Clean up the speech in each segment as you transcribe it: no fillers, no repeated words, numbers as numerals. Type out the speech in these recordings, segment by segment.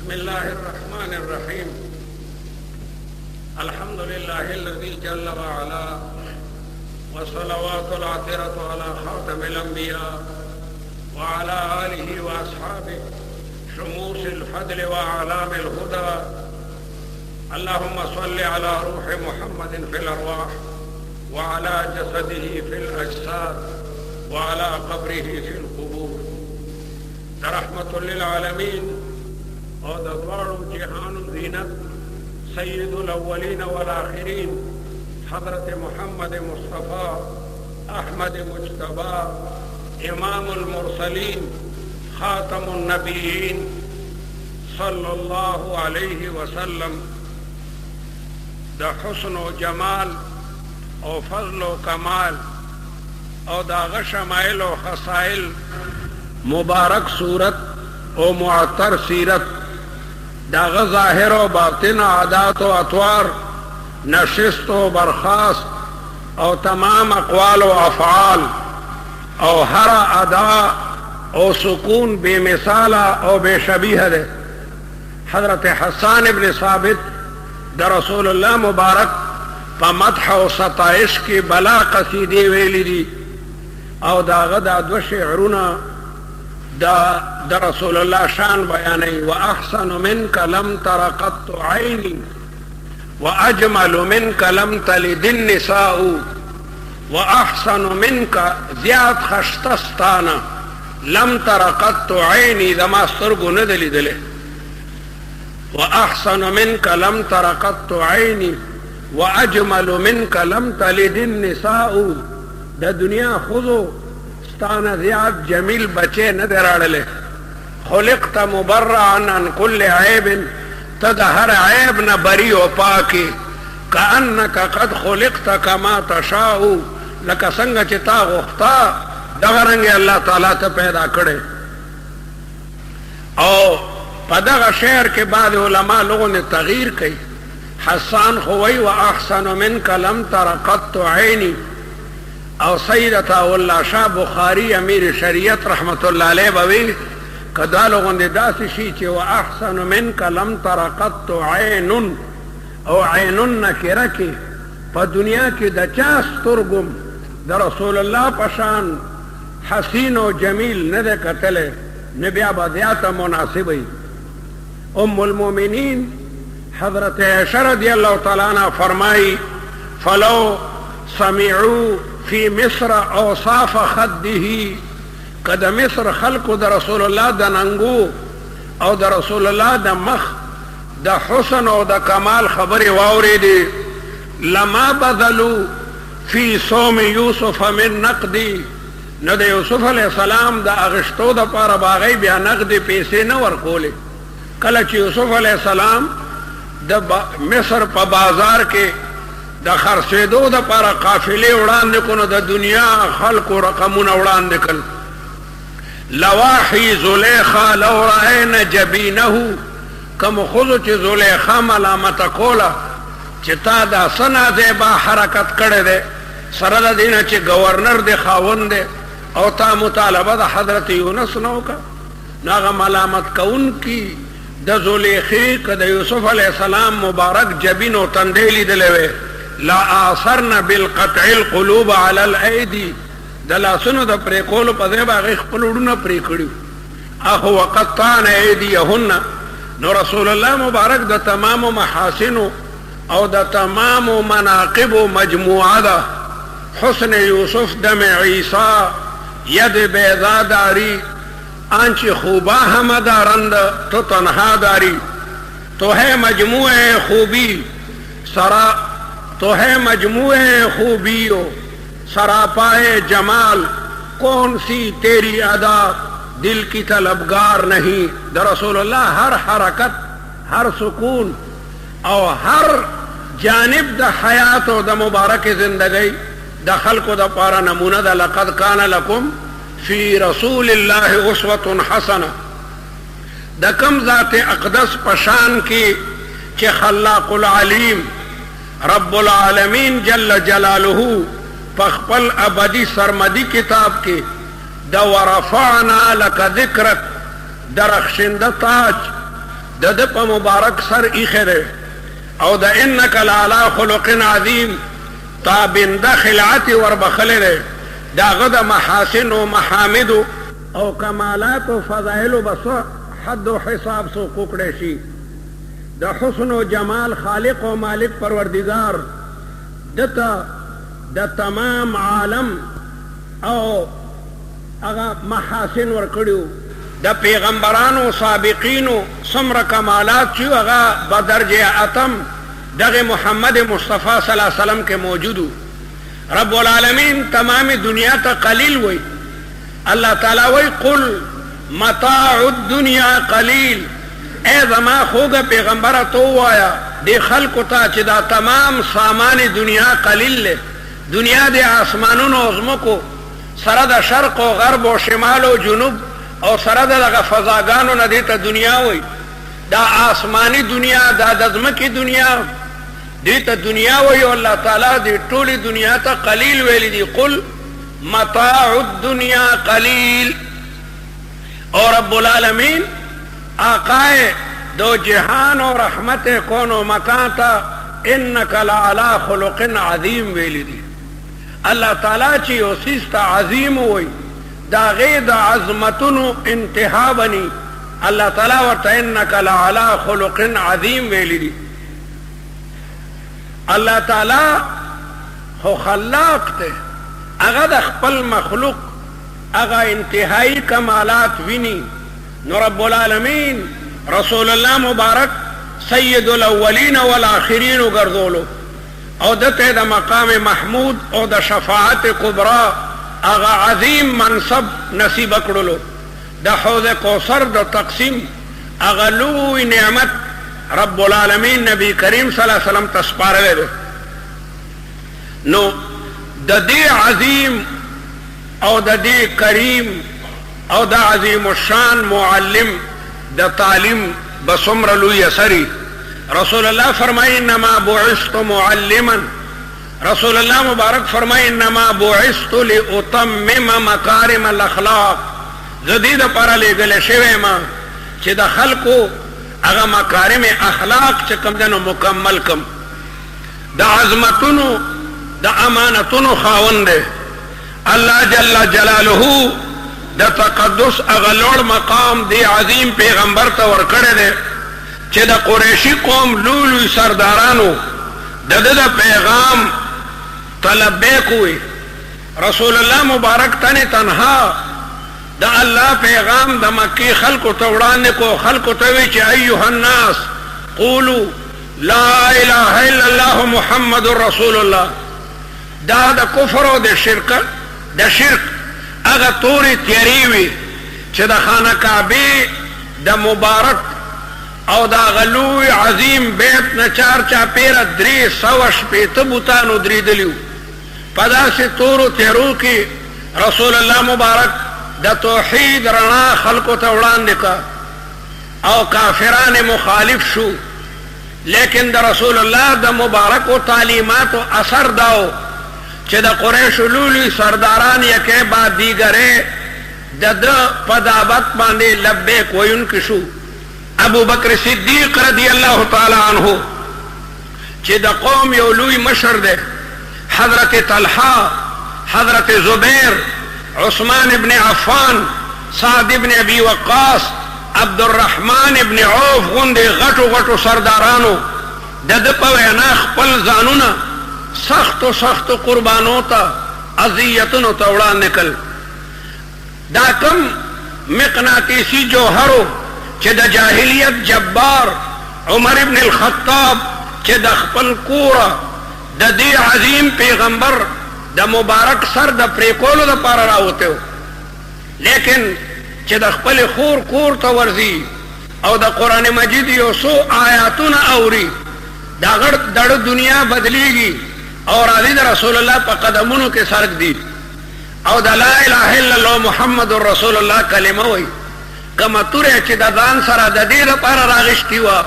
بسم الله الرحمن الرحيم. الحمد لله الذي جل وعلا، وصلوات العطرة على خاتم الأنبياء وعلى آله وأصحابه شموس الفضل وأعلام الهدى. اللهم صل على روح محمد في الأرواح، وعلى جسده في الأجساد، وعلى قبره في القبور. رحمة للعالمين اور دوارو جہان زینت سید الاولین والآخرین حضرت محمد مصطفیٰ احمد مجتبی امام المرسلین خاتم النبیین صلی اللہ علیہ وسلم دا حسن و جمال او فضل و کمال او دا شمائل و خصائل مبارک صورت او معطر سیرت دا ظاہر و باطن عادات و اطوار نشست و برخاست او تمام اقوال و افعال او ہر ادا او سکون بے مثالہ او بے شبیہ دے. حضرت حسان ابن ثابت دا رسول اللہ مبارک پا مدح و ستائش کی بلا قصیدی ویلی دی او دا غدا دو شعرنا دا رسول اللہ شان بیانی. وَأَحْسَنُ مِنْكَ لَمْ تَرَ قَطُّ عَيْنِي وَأَجْمَلُ مِنْكَ لَمْ تَلِدِ النِّسَاءُ وَأَحْسَنُ مِنْكَ زیاد خشتستانا لَمْ تَرَ قَطُّ عَيْنِي دما سترگو ندلی دلے. وَأَحْسَنُ مِنْكَ لَمْ تَرَ قَطُّ عَيْنِي وَأَجْمَلُ مِنْكَ لَمْ تَلِدِ النِّسَاءُ دا دنیا خودو ستانا زیاد جمیل بچے ندراڑلے. خلقت مبرعا عن کل عیب تدا ہر عیب نہ بری و پاکی. کأنک قد خلقت کما تشاؤ لکا سنگ چتا غختا دغرنگ اللہ تعالیٰ تا پیدا کرے. او پدغ شعر کے بعد علماء لوگوں نے تغییر کی. حسان خوئی و احسن منک لم تر قط عینی او سیدتا اللہ شاہ بخاری امیر شریعت رحمت اللہ علیہ بوی کدا لوگوں نے داسی شیچے و احسن منک لم تر قط عین او عین نکرہ کی پا دنیا کی دا چاس ترگم دا رسول اللہ پشان حسین و جمیل ندے کتلے نبیا بدیات مناسبی. ام المومنین حضرت عائشہ رضی اللہ تعالیٰ عنہ فرمائی فلو سمعو فی مصر اوصاف خده کد مصر خلق دا رسول اللہ دا ننگو او دا رسول اللہ دا مخ دا حسن او دا کمال خبر واوری دی لما بدلو فی صوم یوسف من نقدی نو دا یوسف علیہ السلام دا اغشتو دا پارا باغی بیا نقدی پیسے نور کولے. کلچ یوسف علیہ السلام دا مصر پا بازار کے دا خرسیدو دا پارا قافلے اڑان دکن دا دنیا خلق و رقمون اڑان دکن. لواحی زلیخا لو رائن جبینہو کم خودو چی زلیخا ملامت کولا چی تا دا سنا دے با حرکت کڑے دے سرد دینا چی گورنر دے خاون دے او تا مطالبہ دا حضرت یونس نو کا ناغا ملامت کون کی دا زلیخی که دا یوسف علیہ السلام مبارک جبین و تندیلی دلوے لا آثرن بالقطع القلوب علی الایدی دلا سنو دا پریکولو پذیبا غیخ پلوڑونا پریکڑیو اخو وقطان ایدیہن. نو رسول اللہ مبارک دا تمام محاسنو او دا تمام مناقب و مجموعہ دا حسن یوسف دم عیسیٰ ید بیضا داری آنچی خوبا ہم دارند تو تنہا داری. تو ہے مجموع خوبی سرا تو ہے مجموع خوبیو سراپائے جمال کون سی تیری ادا دل کی طلبگار نہیں. دا رسول اللہ ہر حرکت ہر سکون او ہر جانب دا حیات و دا مبارک زندگی دا خلق و دا پارا نمونہ دا لقد کان لکم فی رسول اللہ اسوۃ حسنہ. دا کم ذات اقدس پشان کی چی خلاق العلیم رب العالمین جل جلالہ پخپل ابدی سرمدی کتاب کی دا ورفعنا لک ذکرک درخشندہ تاج د په مبارک سر ایښی دی او د انک لعلی خلق عظیم تابنده خلعت وربخلی دی د هغه د محاسن و محامدو او کمالات و فضایلو بس حد و حساب سو کوکړی شي د حسن و جمال خالق و مالک پروردگار دته د تمام عالم او هغه محاسن ورکړیو د پیغمبرانو سابقینو څومره کمالات چې هغه بدرجه اتم دغه محمد مصطفی صلی الله علیه وسلم کې موجودو رب العالمین تمام دنیا ته قلیل وای الله تعالی وای قل متاع الدنیا قلیل اے زما خوږه پیغمبره تو وایا د خلکو ته چې دا تمام سامان دنیا قلیل له دنیا د آسمانونو او ځمکو سره د شرق او غرب او شمال او جنوب او سره دغه فضاګانو نه دیته دنیا وای دا آسمانی دنیا دا د ځمکې دنیا دیته دنیا وای او الله تعالی دې ټولي دنیا ته قلیل ویل دي قل متاع الدنیا قلیل اور رب العالمین آقائے دو جہان و رحمت کون و مکان تا انک لعلی خلق عظیم ویلی دی اللہ تعالی چی اوسیستا عظیم ہوئی دا غید عظمتنو انتہا بنی اللہ تعالی ورطا انک لعلی خلق عظیم ویلی دی اللہ تعالی خو خلاق تے اگا دا خپل مخلوق اگا انتہائی کمالات وینی نو رب العالمین رسول اللہ مبارک سید الاولین والآخرین گردولو او دته د مقام محمود او د شفاعت کبرا اغا عظیم منصب نصیب کړلو د حوض کوثر د تقسیم اغا لوی نعمت رب العالمین نبی کریم صلی الله علیه وسلم تسپارل دي نو د دې عظیم او د دې کریم او دا عظیم الشان معلم دا تعلیم بسمر لوی اثری رسول اللہ فرمائی انما بعثت معلما رسول اللہ مبارک فرمائی انما بعثت لاتمم مکارم الاخلاق زدید پر لګل شوی ما چې د خلقو هغه مکارم اخلاق چې کوم دنو مکمل کم د عظمتونو د امانتونو خاوند الله جل جلاله د تقدس اغلوړ مقام دی عظیم پیغمبر ته ورکړی دی چې د قریشي قوم لولوی سردارانو د پیغام طلبیک وي رسول الله مبارک تنه تنها د الله پیغام د مکی خلکو ته وړاندې کو خلکو ته وی چې ایها الناس قولوا لا اله الا الله محمد رسول الله دا د کفر او د شرک اگا توری تیری وی چې د خانه کعبه د مبارک او دا غلوی عظیم بیت نه چار چاپیره 300 بوتانو دریدلیو په داسې تورو تیرو کې رسول الله مبارک د توحید رڼا خلکو ته وړاندې کا او کافران مخالف شو لیکن د رسول الله د مبارکو تعلیماتو اثر داو چې د قریش لولي سرداران یکه بعد دیگره د په دعوت باندې لبیک وینکو شو ابو بکر صدیق رضی الله تعالی عنہ چې د قوم یو لوی مشر دی حضرت طلحه حضرت زبیر عثمان ابن عفان سعد ابن ابي وقاص عبد الرحمن ابن عوف غوندې غټو سردارانو د په وینا خپل ځانونه سخت قربانوں تا اذیتن تا وړاندې کړ دا کم مقناطیسی جوهرو چې د جاهلیت جبار عمر ابن الخطاب چې د خپل کوره د دې عظیم پیغمبر د مبارک سر د پریکولو د پاره راوته لیکن چې د خپل خور کور ته ورځي او د قران مجید یو سو آیاتونه اوري دا غړ دنیا بدلیږي اور علی رسول اللہ پا قدمونو کے سرک دی او دا لا الہ الا اللہ محمد رسول اللہ کلمہ ہوئی کما توره چې د ځان سره د دې لپاره راغشتي وه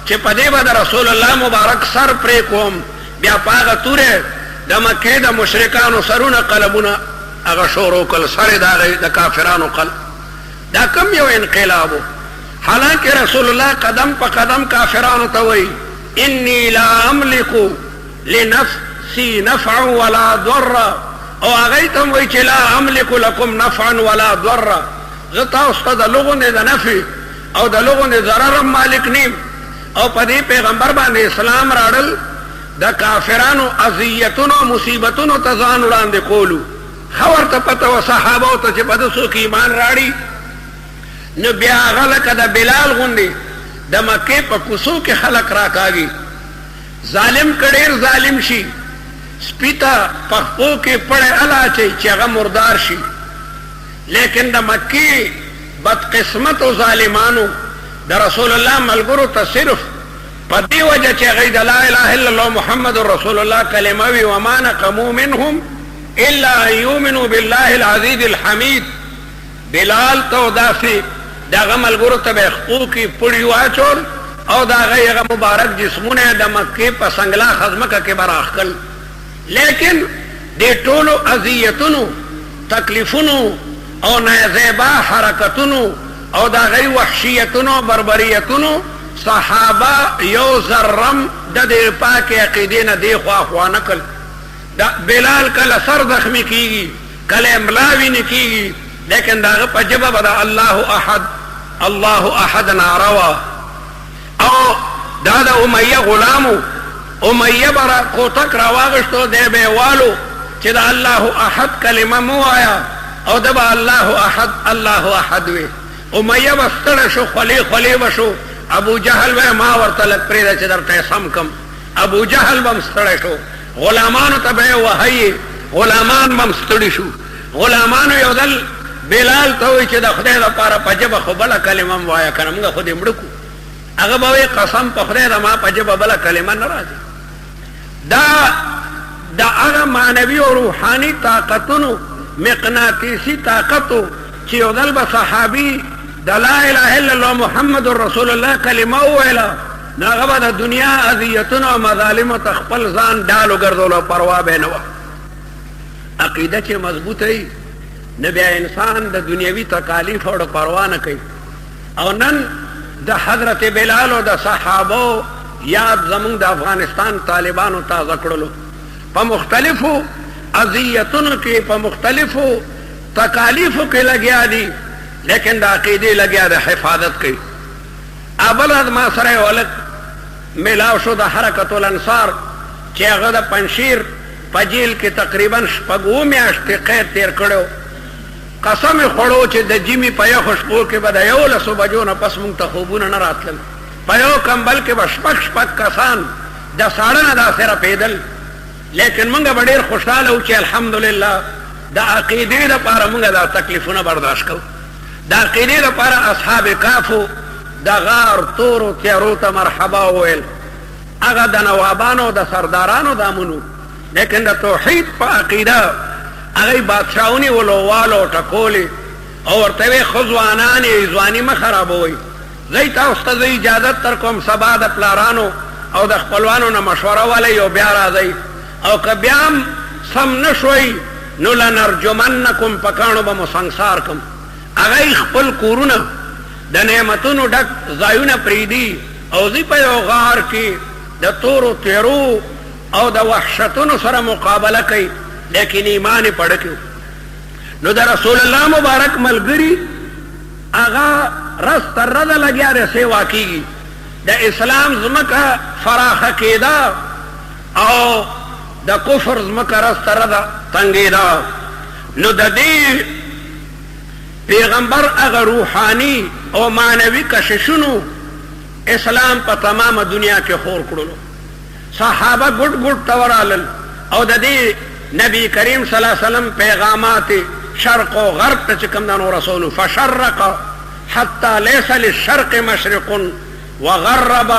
چې په دې به د رسول الله مبارک سر پرې کوم بیا په هغه توره د مکې د مشرکانو سرونه قلمونه هغه شروع کړل سر د کافرانو قلب دا کم یو انقلاب حالانکہ رسول اللہ قدم پا قدم کافرانو تاوئی انی لا املکو لنفسی نفعا ولا ضرا، او آغیتم وی چی لا املکو لکم نفعا ولا ضرا، غطا استا دا لغن دا نفع او دا لغن دا ضررم مالک نیم. او پا دی پیغمبر باندې اسلام راڑل دا کافرانو اذیتونو مصیبتونو تزان وړاندې کولو. خبر ته پته و صحابو ته چې په دسو کې ایمان راړي نو بیا هغه لکه د بلال غوندې د مکې په کوڅو کې خلک راکاږي. ظالم که ډېر ظالم شي سپي ته پخپو کې پړی الا اچوي چې هغه مردار شي، لیکن د مکې بدقسمتو ظالمانو د رسول الله ملګرو ته صرف په دې وجه چې هغوی د لا اله الا الله محمد رسول الله کلمه وي وما نقموا منهم الا ان یؤمنوا بالله العزیز الحمید. بلال ته داسې د هغه ملګرو ته به خپو کې پړي واچول او د هغه هغه مبارک جسمونه د مکې په سنګلا خزمکه کې به راښکل. لیکن دې ټولو اذیتونو تکلیفونو او نازیبا حرکتونو او دا غی وحشیتونو بربریتونو صحابه یو ذرم د دې پاک عقیدې نه دی خوا نکل. دا بلال کله سر زخمی کیږي کله املاوی نه کیږي، لیکن دا په جبه به دا الله احد ناروا. او دا د امیه غلامو، امیه برا کوتک راواغشتو دی به والو چې دا الله احد کلمه مو آیا او دا به الله احد وی. امیه بستړی شو، خلی بشو. ابو جهل وی ما ورته لږ پرېږده چې درته سم کم. ابو جهل بم ستړی شو، غلامانو ته به یې وهی، غلامان بم ستړي شو. غلامانو یو ځل بلال ته وی چې د خدای لپاره په ژبه خو بله کلمه م وایه که نه موږ خو دې مړه کړو. هغه به وی قسم په خدای د ما په ژبه بله کلمه نه راځي. دا هغه معنوي او روحاني طاقتونو مقناطیسي طاقتو چې یو ځل به صحابي د لا اله الا الله محمد رسول الله کلمه وویله نو هغه به د دنیا اذیتونو او مظالمو ته خپل ځان ډالو ګرځولو او پروا به یې نه وه. عقیده چې مضبوطه وي نو بیا انسان د دنیوي تکالیف او د پروا نه کوي. او نن د حضرت بلال او د صحابو یاد زمونږ د افغانستان طالبانو تازه کړلو. په مختلفو اذیتونو کې په مختلفو تکالیفو کې لګیا دي، لیکن د عقیدې لګیا د حفاظت کوي. بل ورځ ما سره یو هلک میلاو شو د حرکت الانصار چې هغه د پنشیر په جیل کې تقریبا 6 میاشتې قید تیر کړی. قسم یې خوړو چې د جیمي په یخو شپو کې به د 11 بجو نه پس موږ ته خوبونه نه راتلل. په یو کمبل کې به شپږ کسان د ساړه نه داسې رپېدل، لیکن موږ به ډېر خوشحاله وو چې الحمدلله د عقیدې دپاره موږ دا تکلیفونه برداشت کوو. د عقیدې دپاره اصحاب کافو د غار تورو تیارو ته مرحبا وویل. هغه د نوابانو د سردارانو دامونو، لیکن د توحید په عقیده هغوی بادشاهونې ولووالو ټکولې او ورته ویې ښه ځوانان یې ځواني مه خرابوئ، زه تاسو ته زه اجازت در کوم سبا د پلارانو او د خپلوانو نه مشوره ولئ او بیا راځئ، او که بیا هم سم نه شوئ نو لنرجمنکم په کاڼو به مو سنګسار کم. هغوی خپل کورونه د نعمتونو ډک ځایونه پرېږدي او ځي په یو غار کې د تورو تیرو او د وحشتونو سره مقابله کوي، لیکن ایمان یې پړه کړو. نو د رسول الله مبارک ملګري هغه رس تر رده لګیا دی سیوا کېږي. د اسلام ځمکه فراخه کېده او د کفر ځمکه رس تر رده تنګېده. نو د دې پیغمبر هغه روحاني او معنوي کششونو اسلام په تمامه دنیا کې خور کړلو. صحابه ګډ ګډ ته ورالل او د دې نبی کریم صلی الله علیه وسلم پیغامات شرق و غرب ته چې کوم دانو رسولو فشرق حتی لیس للشرق مشرق وغرب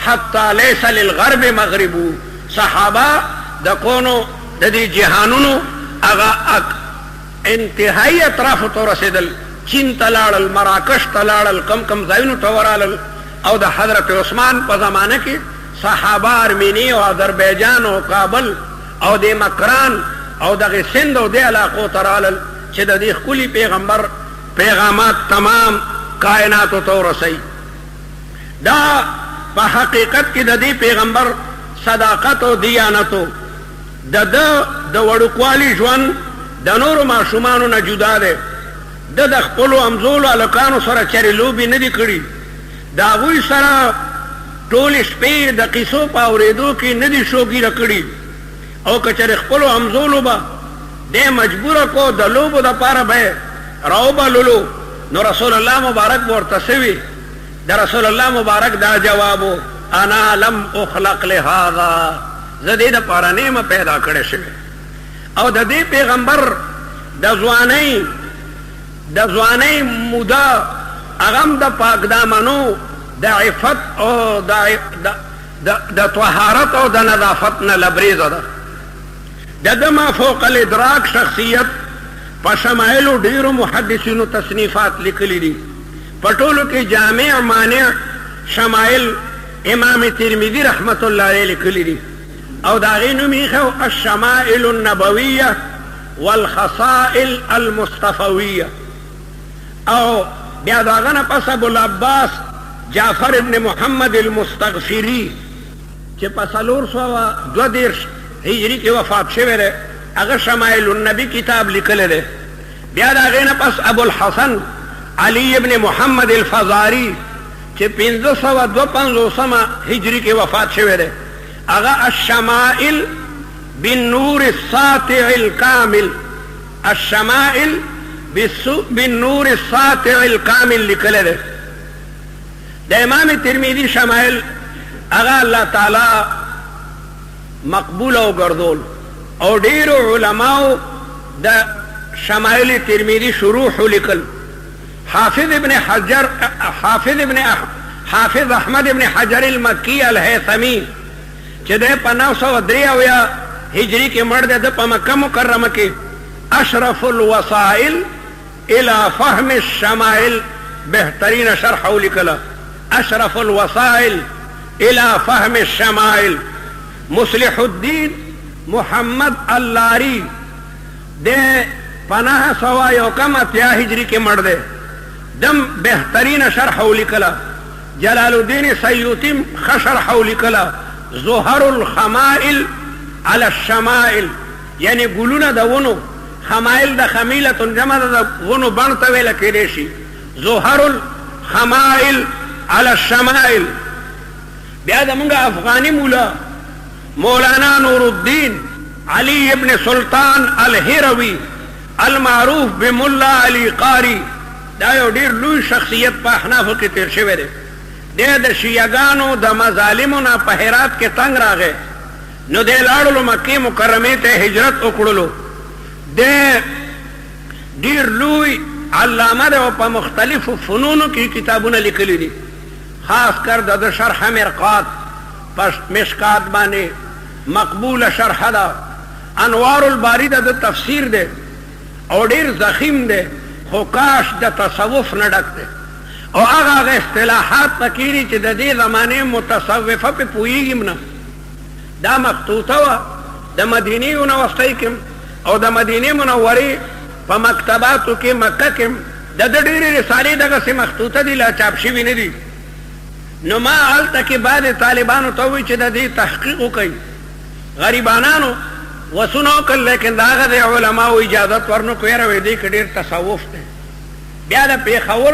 حتی لیس للغرب مغرب. صحابه د کونو د دې جهانونو هغه انتهایی اطرافو ته رسېدل، چین ته لاړل، مراکش ته لاړل، کم ځایونو ته ورالل. او د حضرت عثمان په زمانه کې صحابه ارمینی او اذربایجان او کابل او د مکران او دغه سند او د علاقو ته رالل چې د دې ښکلي پیغمبر پیغامات تمام کائناتو تو رسی. دا په حقیقت کې د دې پیغمبر صداقت او دیانتو د وړوکوالي ژوند د نورو ماشومانو نه جدا دی. د خپلو همزولو هلکانو سره چرې لوبې نه دي کړي. د هغوی سره ټولې شپې د قیسو په اورېدو کې نه دي شوګیره کړي. او که چرې خپلو همزولو به دی مجبوره کو د لوبو دپاره به یې راوبللو نو رسول الله مبارک به ورته څه وي؟ د رسول الله مبارک دا جواب و انا لم اخلق لهذا، زه دې دپاره نه یم پیدا کړی شوی. او د دې پیغمبر د ځوانۍ موده هغه هم د پاکدامنو د عفت او د طهارت او د نظافت نه لبریزه ده. د ده ما فوق الادراک شخصیت په شمایلو ډیرو محدثینو تصنیفات لیکلي دي. په ټولو کې جامع مانع شمایل امام ترمذي رحمت الله علیه لیکلي دي. او د هغې نوم یې ایښی الشمائل النبویه والخصائل المصطفویه. او بیا د هغه نه پس ابوالعباس جعفر ابن محمد المستغفري چې په 432 هجري کې وفات شوی دی، هغه شمائل النبی کتاب لیکلی دی. بیا د هغې نه پس ابوالحسن علی ابن محمد الفزاري چې 552 هجري کې وفات شوی دی، هغه الشمائل بالنور الساطع الكامل، الشمائل بالنور الساطع الكامل لیکلی دی. د امام ترمذي شمائل هغه الله تعالی مقبول او ګرځول او ډیرو علماو د شمائل ترمذي شروح لیکل. حافظ احمد ابن حجر المکی الهیثمی چې دی په 983 هجري کې مړ دی، د په مکه مکرمه کې اشرف الوسائل الى فهم الشمائل بهترین شرح ولیکله. اشرف الوسائل الى فهم الشمائل. مصلح الدین محمد اللاری د 501 هجري کې مړ دی، دم بهترین شرح ولیکله. جلال الدین سیوطی ښه شرح ولیکله. ظهر الخمائل على الشمائل، یعنی ګلونه د ونو، خمائل د خمیلتون جمع د ونو بڼ ته ویله کېدی شي. ظهر الخمائل على الشمائل. بیا زمونږ افغاني مولا مولانا نور الدین علی ابن سلطان الهروي المعروف بملا علی قاری، دا یو ډیر لوی شخصیت په احنافو کې تیر شوی دی. دی د شیعګانو د مظالمو نه په هرات کې تنګ راغی، نو دی لاړلو مکې مکرمې ته هجرت وکړلو. دی ډیر لوی علامه دی او په مختلفو فنونو کې کتابونه لیکلي دي. خاص کر د شرح مرقات په مشکات باندې مقبوله شرح ده. انوار الباری د تفسیر دی او ډیر ضخیم دی، خو کاش د تصوف نه ډک دی. او هغه اصطلاحات پکې دي چې د دې زمانې متصوفه پې پوهېږم نه. دا مخطوطه وه د مدینې یونیورسټۍ کې او د مدینې منورې په مکتباتو کې مکه کې د ده ډېرې رسالې دغسې مخطوطه دي، لا چاپ شوي نه دي. نو ما هلته کې بعضې طالبانو ته ووایي چې د دې تحقیق وکړئ. غریبانانو وسونه وکړل، لیکن د هغه د علماو اجازت ورنکړو. یاره وایي دې کې ډېر تصوف دی. بیا د پېښور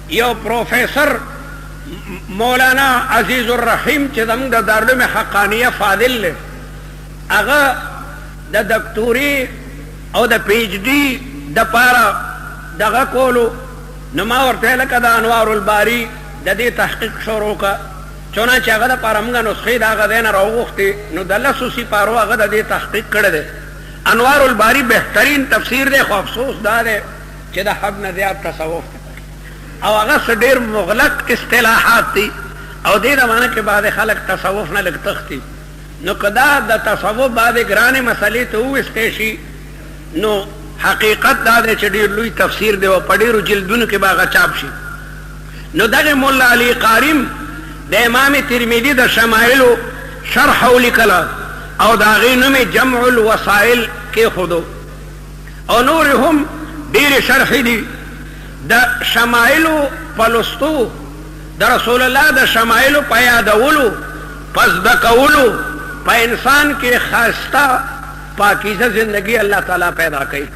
یو پروفیسر مولانا عزیز الرحیم چې زموږ د دارالعلوم حقانیه فاضل دی، هغه د دکتوري او د پی ایچ ډي دپاره دغه کولو. نو ما ورته لکه د انوار الباري د دې تحقیق شروع کړه، چونانچې هغه دپاره موږ نسخې د هغه ځای نه راوغوښتې. نو د 10 سپارو هغه د دې تحقیق کړی دی. انوار الباري بهترین تفسیر دی، خو افسوس دا دی چې د حد نه زیات تصوف دی او هغه څه ډېر مغلق اصطلاحات دي او دې زمانه کې بعضې خلک تصوف نه لږ تښتي. نو که دا د تصوف بعضې ګرانې مسلې ته وویستی شي، نو حقیقت دا دی چې ډېر لوی تفسیر دی او په ډېرو جلدونو کې به هغه چاپ شي. نو دغه ملا علی قاریم د امام ترمذي د شمایلو شرح ولیکله او د هغې نوم یې جمع الوسائل کېښودو. او نور هم ډېرې شرحې دي. د شمائلو پلستو د رسول الله د شمائلو په یادولو پس د کولو په انسان کې خاصه پاکیزه زندگی الله تعالی پیدا کړي.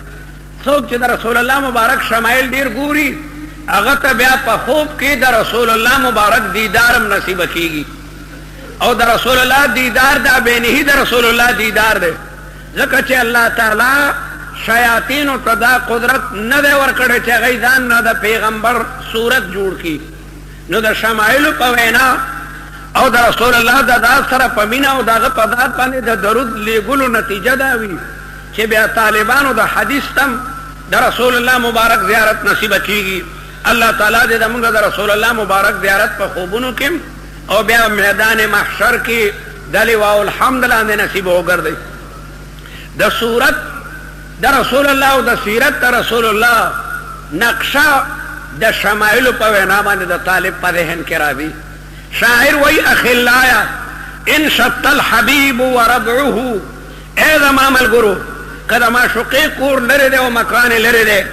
څوک چې د رسول الله مبارک شمائل ډیر ګوري هغه ته بیا په خوب کې د رسول الله مبارک دیدارم نصیب کیږي او د رسول الله دیدار د بینه د رسول الله دیدار دی. ځکه چې الله تعالی شیاطینو ته دا قدرت نه دی ورکړی چې هغوی ځان نه د پیغمبر صورت جوړ کړي. نو د شمایلو په وینا او د رسول الله د ذات سره په مینه او د هغه په ذات باندې د درود لیږلو نتیجه دا وي چې بیا طالبانو د حدیث تم د رسول الله مبارک زیارت نصیبه کیږي. الله تعالی دې زموږ د رسول الله مبارک زیارت په خوبونو کې او بیا میدان محشر کې د لواء الحمد لاندې نصیب وګرځي. د صورت د رسول الله او د سیرت د رسول الله نقشه د شمائل په وینا باندې د طالب په ذهن کې راځي. شاعر وی اخلایا ان شط الحبیب وربعه، اے زما ملګرو کله معشوقې کور لرې دی او مکان لرې دی،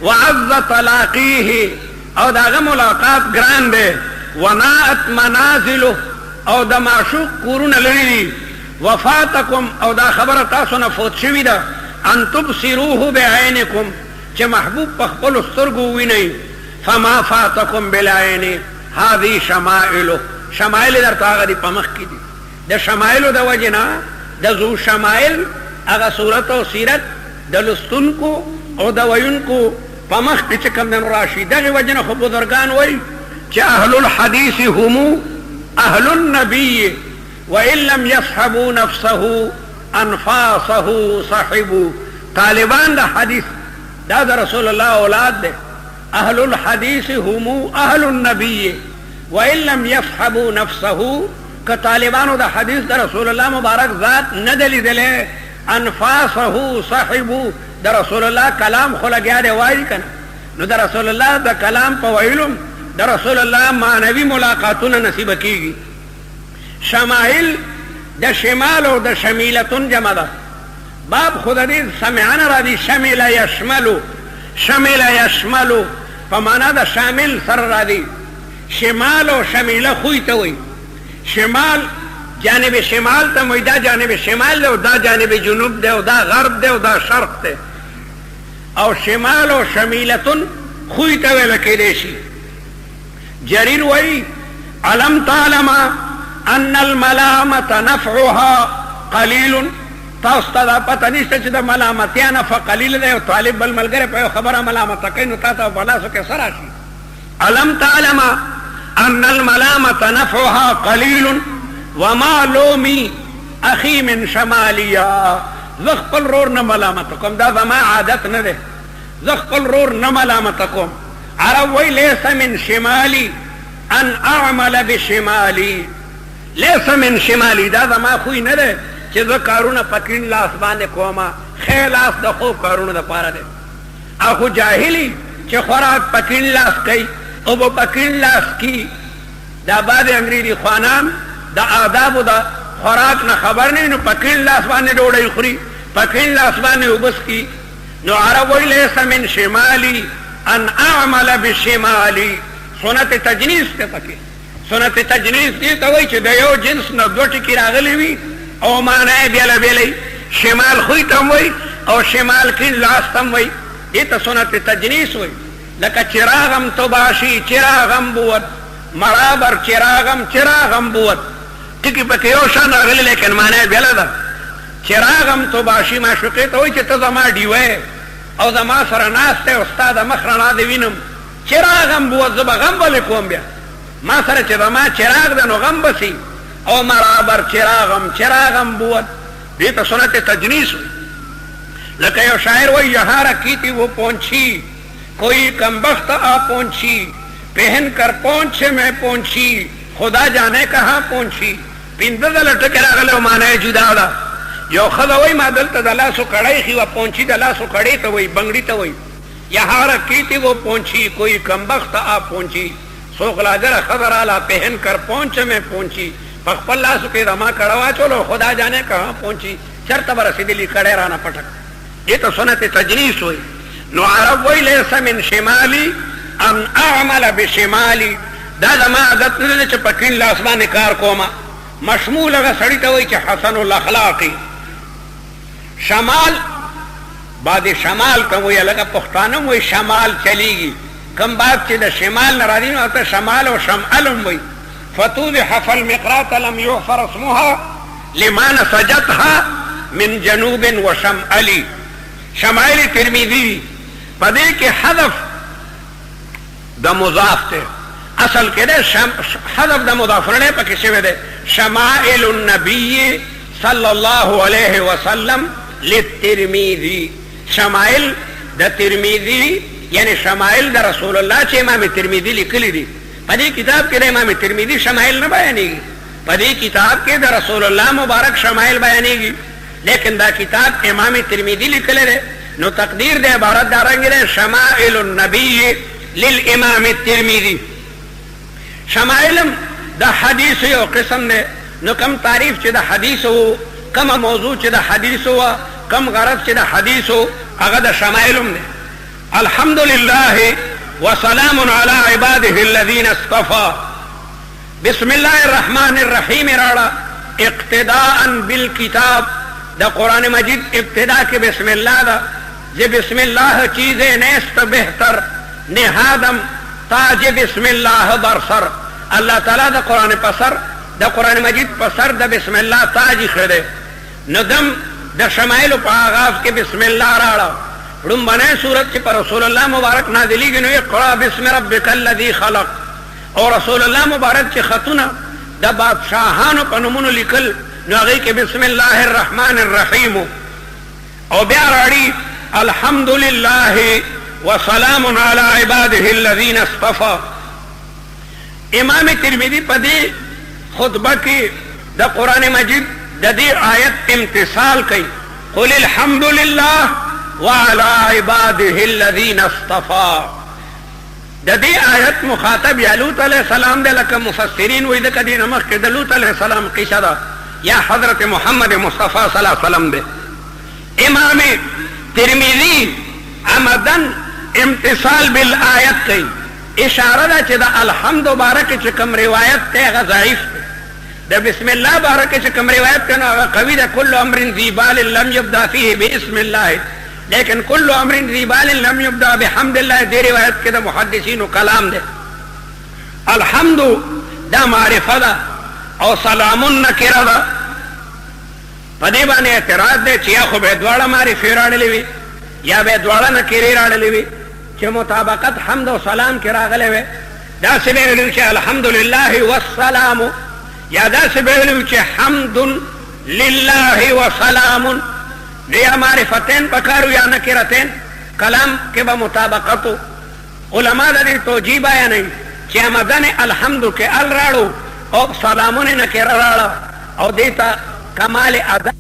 وعز تلاقیه او داغه ملاقات ګران دی، وناءت منازله او د معشوق کورونه لرې دي، وفاتکم او دا خبره تاسو نه فوت شوې ده ان تبصروه بعینکم چې محبوب په خپلو سترګو ووینئ. فما فاتکم بالعین هذه شمائله، شمائل درته هغه دي په مخ کې دي. د شمائلو د وجې نه د ذو شمائل هغه صورت او سیرت د لستونکو او د ویونکو په مخ کې چې کوم دن راشي. دغې وجې نه خو بزرګان وایي چې اهل الحدیث هم اهل النبي وان لم يصحبوا نفسه انفاسه صحبوا. طالبان د حدیث دا د رسول الله اولاد دی. اهل الحدیث هم اهل النبي وان لم يصحبوا نفسه، که طالبانو د حدیث د رسول الله مبارک ذات نه دی لیدلی انفاسه صحبوا، د رسول الله کلام خو لګیا دی وایي که نه، نو د رسول الله د کلام په ویلو د رسول الله معنوي ملاقاتونه نصیبه کیږي. شمائل د شمال او د شمیلتون جمع ده. باب خود دې سمعانه را دي شمل یشملو، شمل یشملو په معنا د شامل سره را دي. شمال او شمیله خوی ته وایي. شمال جانب شمال ته وایي، دا جانب شمال دی او دا جانب جنوب دی او دا غرب دی او دا شرق دی. او شمال او شمیلتون خوی ته ویل کېدی شي. جریر وایي علم تعلم ان الملامة نفعها قلیل، تاسو ته دا پته نشته چې د ملامتیا نفع قلیل دی او طالب بل ملګری په یو خبره ملامته کوي نو تا ته په لاسو کې څه راشي. علم تعلم ان الملامة نفعها قلیل وما لومی اخی من شمالیا. زه خپل رور نه ملامته کوم، دا زما عادت نه دی، زه خپل رور نه ملامته کوم. عرب وی لیس من شمالی ان اعمل بشمالی، لیس من شمالی دا زما خوی نه دی چې زه کارونه په کیڼ لاس باندې کومه. ښی لاس د ښو کارونو دپاره دی. او خو جاهلي چې خوراک په کیڼ لاس کوي او به په کیڼ لاس کي، دا بعضې انګریزي خوانان د آدابو د خوراک نه خبر نه وي نو په کیڼ لاس باندې ډوډۍ خوري، په کیڼ لاس باندې اوبه څښي. نو عرب وایي لیس من شمالي ان اعمل بشمالي. سنت تجنیس ته پکې سنت تجنیس دې ته وایي چې د یو جنس نه دوه ټکي راغلي وي او معنی یې بیله بیله. شمال خوی ته هم وایي او شمال کیڼ لاس ته هم وایي، دې ته سنت تجنیس وایي. لکه چراغم تو باشی چراغم بود مرابر چراغم چراغم بود، ټکي پکې یو شان راغلي لیکن معنی یې بیله ده. چراغم تو باشي معشوقې ته وایي چې ته زما ډیوه او زما سره ناست یې او ستا د مخ رڼا دې وینم. چراغم بود زه به غم ولې کوم بیا، ما سره چې زما چراغ ده نو غم به سي. او مرابر چراغم چراغم بود، دې ته سنت تجنیس وایي. لکه یو شاعر وایي یہاں رکھی تھی وہ پونچھی کوئی کمبخت آ پونچھی، پہن کر پونچھ میں پونچھی خدا جانے کہاں پونچھی. پنځه ځله ټکي راغلی او معنی یې جدا ده. یو ښځه وایي ما دلته د لاسو کړی ایښي وه، پونچي د لاسو کړۍ ته وایي، بنګړي ته وایي. یہاں رکھی تھی وہ پونچھی کوئی کمبخت آ پونچھی، څوک لاجره ښځه راله پہن کر پونچھ میں پونچھی، په خپل لاسو کې زما کړه واچولو خدا جانے کہاں پونچھی، چېرته به رسېدلي کړی رانه پټک. دې ته سنت تجنیس وایي. نو عرب وایي لیس من شمالي ان اعمل بشمالی، دا زما عادت نه ده چې په کیڼ لاس باندې کار کومه. مشمول هغه سړي ته وایي چې حسن الاخلاقي. شمال بعد شمال ته وایي، لکه پښتانه وایي شمال چلیږي. کم بات چې د شمال نه راځي نو ته شمال او شمال هم وایي. فتوضح فالمقراط لم يغفر اسمها لما نسجتها من جنوب وشمال. شمائل ترمذی په دې کې حذف د مضاف ته، اصل کې ده حذف د مضاف نه پکې شوی ده. شمائل النبي صلی الله علیه وسلم للترمذی، شمائل د ترمذی یعنی شمائل د رسول الله چې امام ترمذی لیکلي دي. په دې کتاب کې د امام ترمذی شمائل نه بیانېږي، په دې کتاب کې د رسول الله مبارک شمائل بیانېږي، لیکن دا کتاب امام ترمذی لیکلی دی. نو تقدیر د عبارت دا رنګ دی شمائل النبی للامام الترمذی. شمائلم د حدیث یو قسم دی. نو کم تعریف چې د حدیث وو، کم موضوع چې د حدیث وو، کم غرض چې د حدیث وو، هغه د شمائلم دی. الحمدلله وسلام على عباده الذين اصطفى. بسم الله الرحمن الرحیم راڑا اقتداء بالکتاب. دا قرآن مجید ابتدا کے بسم اللہ دا، جے بسم اللہ چیزیں نیست بہتر، نہادم تاج بسم اللہ برسر. اللہ تعالیٰ دا قرآن پسر، دا قرآن مجید پسر دا بسم اللہ تاج خدے. ندم دا شمائل پا آغاز کے بسم اللہ راڑا. رم بنے صورت چی پر رسول اللہ مبارک نازلی گنو اقرا بسم ربک الذی خلق. اور رسول اللہ مبارک چی خطونا دا بادشاہانو پا نمونو لکل نو هغه کې بسم الله الرحمن الرحیم. او بیا راړي الحمدلله وسلام علی عباده الذین اصطفى. امام ترمذی په دې خطبه کې د قرآن مجید د دې آیت امتثال کوي. قل الحمد لله وعلى عباده الذین اصطفى. د دې آیت مخاطب یا لوط علیہ السلام دی، لکه مفسرین وایي د کدی نمخ کې د لوط علیہ السلام قصه ده یا حضرت محمد مصطفی صلی اللہ علیہ وسلم دے. امام ترمذی عمدن امتصال بالآیت کئی، اشارہ دا چی دا الحمد بارک چی کم روایت تے غا ضعیف دا بسم اللہ بارک چی کم روایت تے نا قوی دا کل امر ذی بال لم یبدا فیہ باسم اللہ، لیکن کل امر ذی بال لم یبدا بحمد اللہ دے روایت کے دا محدثین و کلام دے. الحمد دا معرفہ دا او سلامون نکره ده. په دې باندې اعتراض دی چې یا خو به دواړه معرفې راړلې وي یا به دواړه نکرې راړلې وي چې مطابقت حمد او سلام کې راغلی وي. داسې به ویلو چې الحمدلله والسلام، یا داسې به ویلو چې حمد لله وسلام. یا معرفتین پکارو یا نکرتین، کلام کې به مطابقتو. علما د دې توجیه بیانوي چې عمدن الحمد کې ال راړو او سلامون نکره راړه او دیتا کمال ادا